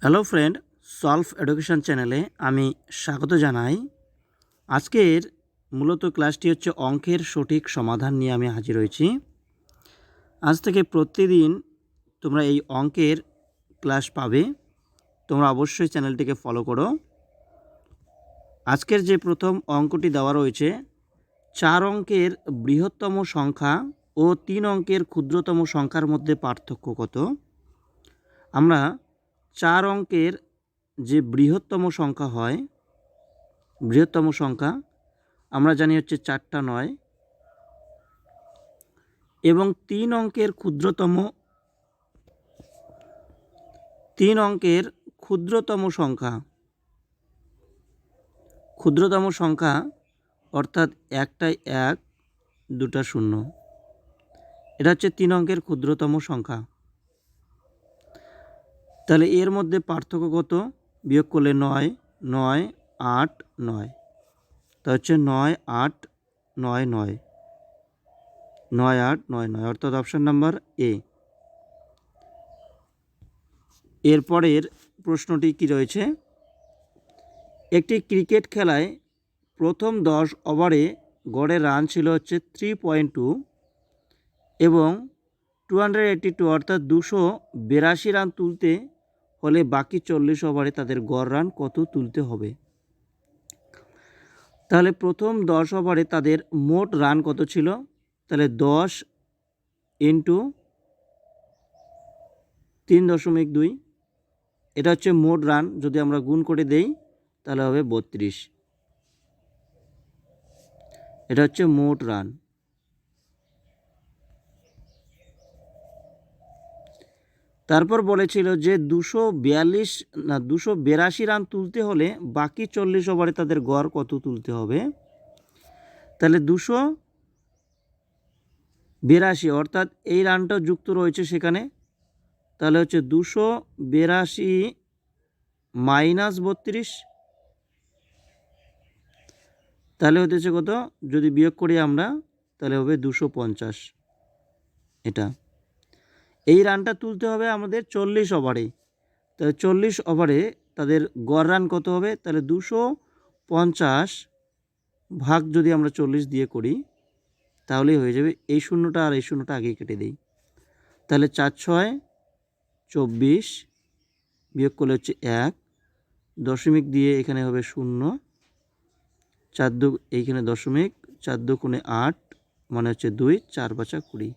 Hello friend, solve education চ্যানেলে আমি স্বাগত জানাই। আজকের মূলত ক্লাসটি হচ্ছে অঙ্কের সঠিক সমাধান নিয়ে আমি হাজির হয়েছি। আজ থেকে প্রতিদিন তোমরা এই অঙ্কের ক্লাস পাবে। তোমরা অবশ্যই চ্যানেলটিকে ফলো করো। আজকের যে প্রথম অঙ্কটি দেওয়া রয়েছে, 4 অঙ্কের বৃহত্তম সংখ্যা ও 3 অঙ্কের ক্ষুদ্রতম সংখ্যার মধ্যে পার্থক্য কত? আমরা 4 অঙ্কের যে বৃহত্তম সংখ্যা হয়, বৃহত্তম সংখ্যা আমরা জানি হচ্ছে 4টা 9 এবং 3 অঙ্কের ক্ষুদ্রতম সংখ্যা অর্থাৎ একটাই 1, দুটা 0, এটা হচ্ছে 3 অঙ্কের ক্ষুদ্রতম সংখ্যা। তাহলে এর মধ্যে পার্থক্য কত? বিয়োগ করলে 9, 9, 8, 9, তা হচ্ছে 9, 8, 9, 9, 9, 8, 9, 9, অর্থাৎ অপশান নাম্বার এ। এরপরের প্রশ্নটি কি রয়েছে? একটি ক্রিকেট খেলায় প্রথম 10 ওভারে গড়ে রান ছিল হচ্ছে 3.2 এবং 282 অর্থাৎ 282 রান তুলতে হলে বাকি 40 ওভারে তাদের গড় রান কত তুলতে হবে? তাহলে প্রথম 10 ওভারে তাদের মোট রান কত ছিল? তাহলে 10 ইন্টু 3.2, এটা হচ্ছে মোট রান। যদি আমরা গুণ করে দেই তাহলে হবে 32। এটা হচ্ছে মোট রান। তারপর বলেছিল যে 282 রান তুলতে হলে বাকি 40 ওভারে তাদের গড় কত তুলতে হবে? তাহলে 282 অর্থাৎ এই রানটাও যুক্ত রয়েছে সেখানে, তাহলে হচ্ছে 282 মাইনাস 32, তাহলে হতেছে কত? যদি বিয়োগ করি আমরা তাহলে হবে 250। এটা এই রানটা তুলতে হবে আমাদের 40 ওভারে। তাহলে 40 ওভারে তাদের গড় রান কত হবে? তাহলে 250 ভাগ যদি আমরা 40 দিয়ে করি তাহলেই হয়ে যাবে। এই শূন্যটা আর এই শূন্যটা আগেই কেটে দিই। তাহলে 4 6 24 বিয়োগ করলে হচ্ছে 1, দশমিক দিয়ে এখানে হবে 0, 4 2 এইখানে দশমিক, 4 2 গুণে 8 মানে হচ্ছে 2, 4 5 20,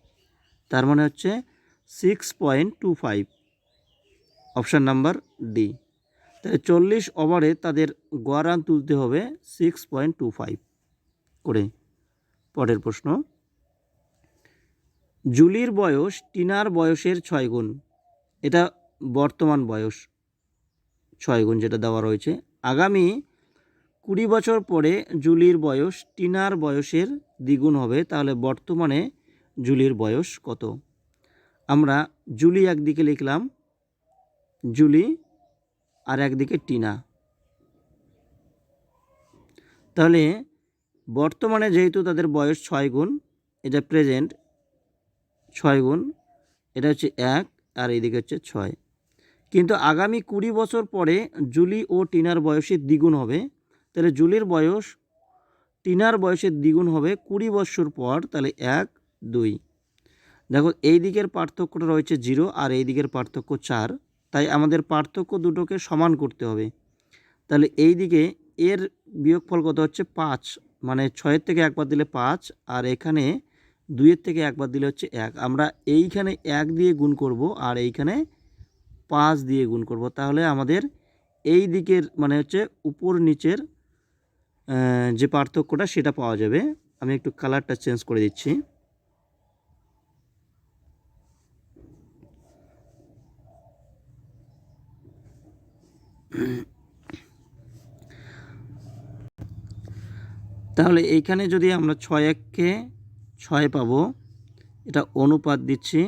তার মানে হচ্ছে 6.25, অপশান নাম্বার ডি। তাহলে 40 ওভারে তাদের গড় রান তুলতে হবে 6.25 করে। পরের প্রশ্ন, জুলির বয়স টিনার বয়সের 6 গুণ। এটা বর্তমান বয়স 6 গুণ যেটা দেওয়া রয়েছে। আগামী 20 বছর পরে জুলির বয়স টিনার বয়সের দ্বিগুণ হবে, তাহলে বর্তমানে জুলির বয়স কত? আমরা জুলি একদিকে লিখলাম, জুলি আর একদিকে টিনা। তাহলে বর্তমানে যেহেতু তাদের বয়স 6 গুণ, এটা প্রেজেন্ট 6 গুণ, এটা হচ্ছে 1 আর এইদিকে হচ্ছে 6, কিন্তু আগামী 20 বছর পরে জুলি ও টিনার বয়সের দ্বিগুণ হবে। তাহলে জুলির বয়স টিনার বয়সের দ্বিগুণ হবে 20 বছর পর, তাহলে 1 2। দেখো এই দিকের পার্থক্যটা রয়েছে 0 আর এই দিকের পার্থক্য 4, তাই আমাদের পার্থক্য দুটোকে সমান করতে হবে। তাহলে এই দিকে এর বিয়োগফল কত হচ্ছে 5, মানে 6-এর থেকে 1 বাদ দিলে 5, আর এখানে 2-এর থেকে 1 বাদ দিলে হচ্ছে 1। আমরা এইখানে 1 দিয়ে গুণ করব আর এইখানে 5 দিয়ে গুণ করব, তাহলে আমাদের এই দিকের মানে হচ্ছে উপর নিচের যে পার্থক্যটা সেটা পাওয়া যাবে। আমি একটু কালারটা চেঞ্জ করে দিচ্ছি। তাহলে এইখানে যদি আমরা 6 1-কে 6 পাবো, এটা অনুপাত দিচ্ছি,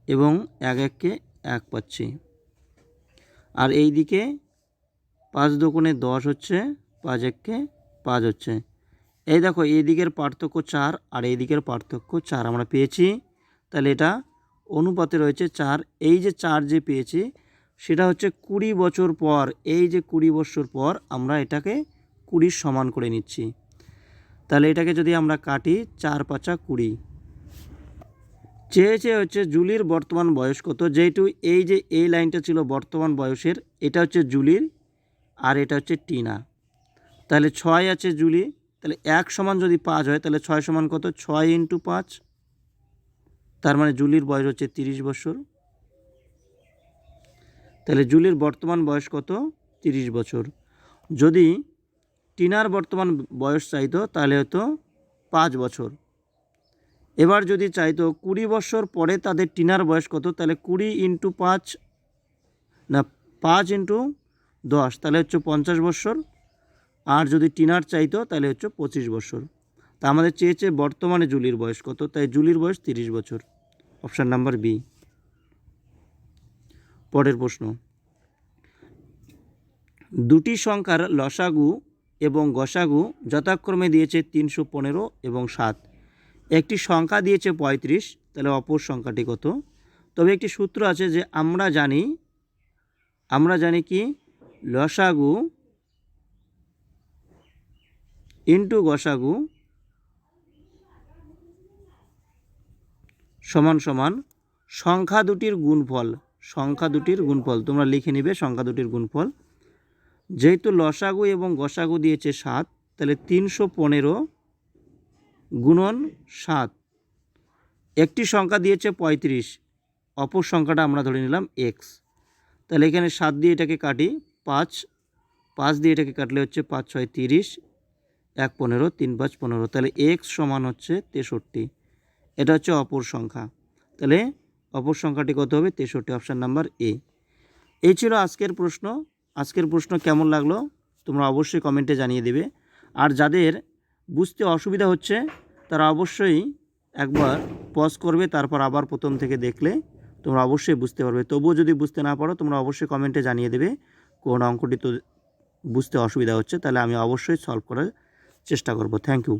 এবং 1 1-কে 1 পাচ্ছি। আর এই দিকে 5 2 গুণে 10 হচ্ছে, 5 1-কে 5 হচ্ছে। এই দেখো এই দিকের পার্থক্য 4 আর এই দিকের পার্থক্য 4 আমরা পেয়েছি। তাহলে এটা অনুপাতে রয়েছে 4। এই যে 4 যে পেয়েছি সেটা হচ্ছে 20 বছর পর। এই যে 20 বছর পর আমরা এটাকে 20 সমান করে নিচ্ছি। তাহলে এটাকে যদি আমরা কাটি 4 5 20। চেয়েছে হচ্ছে জুলির বর্তমান বয়স কত, যেহেতু এই যে এই লাইনটা ছিল বর্তমান বয়সের, এটা হচ্ছে জুলির আর এটা হচ্ছে টিনা। তাহলে 6 আছে জুলি, তাহলে 1 সমান যদি 5 হয় তাহলে 6 সমান কত, 6 × 5, তার মানে জুলির বয়স হচ্ছে 30 বছর। তাহলে জুলির বর্তমান বয়স কত, 30 বছর। যদি টিনার বর্তমান বয়স চাইতো তাহলে হতো 5 বছর। এবার যদি চাইতো 20 বছর পরে তাদের টিনার বয়স কত, তাহলে 20 × 5 না 5 × 10 তাহলে হচ্ছে 50 বছর। আর যদি টিনার চাইতো তাহলে হচ্ছে 25 বছর। তা আমাদের চেয়েছে বর্তমানে জুলির বয়স কত, তাই জুলির বয়স 30 বছর। Option number B. পরের প্রশ্ন, দুটি সংখ্যার লসাগু এবং গসাগু যথাক্রমে দিয়েছে 315 এবং 7। একটি সংখ্যা দিয়েছে 35, তাহলে অপর সংখ্যাটি কত? তবে একটি সূত্র আছে যে আমরা জানি কি লসাগু ইন্টু গসাগু সমান সমান সংখ্যা দুটির গুণফল। সংখ্যা দুটির গুণফল তোমরা লিখে নিবে, সংখ্যা দুটির গুণফল। যেহেতু লসাগু এবং গসাগু দিয়েছে 7, তাহলে 315 গুণন 7। একটি সংখ্যা দিয়েছে 35, অপর সংখ্যাটা আমরা ধরে নিলাম এক্স। তাহলে এখানে 7 দিয়ে এটাকে কাটি, 5 দিয়ে এটাকে কাটলে হচ্ছে 5 6 30, 1 15, 3 5 15। তাহলে এক্স সমান হচ্ছে 63। এটা হচ্ছে অপর সংখ্যা। তাহলে অপর সংখ্যাটি কত হবে, 63। Option number A. এই ছিল আজকের প্রশ্ন। আজকের প্রশ্ন কেমন লাগলো তোমরা অবশ্যই কমেন্টে জানিয়ে দেবে। আর যাদের বুঝতে অসুবিধা হচ্ছে তারা অবশ্যই একবার পজ করবে, তারপর আবার প্রথম থেকে দেখলে তোমরা অবশ্যই বুঝতে পারবে। তবুও যদি বুঝতে না পারো তোমরা অবশ্যই কমেন্টে জানিয়ে দেবে কোন অঙ্কটি তো বুঝতে অসুবিধা হচ্ছে, তাহলে আমি অবশ্যই সলভ করার চেষ্টা করব। Thank you.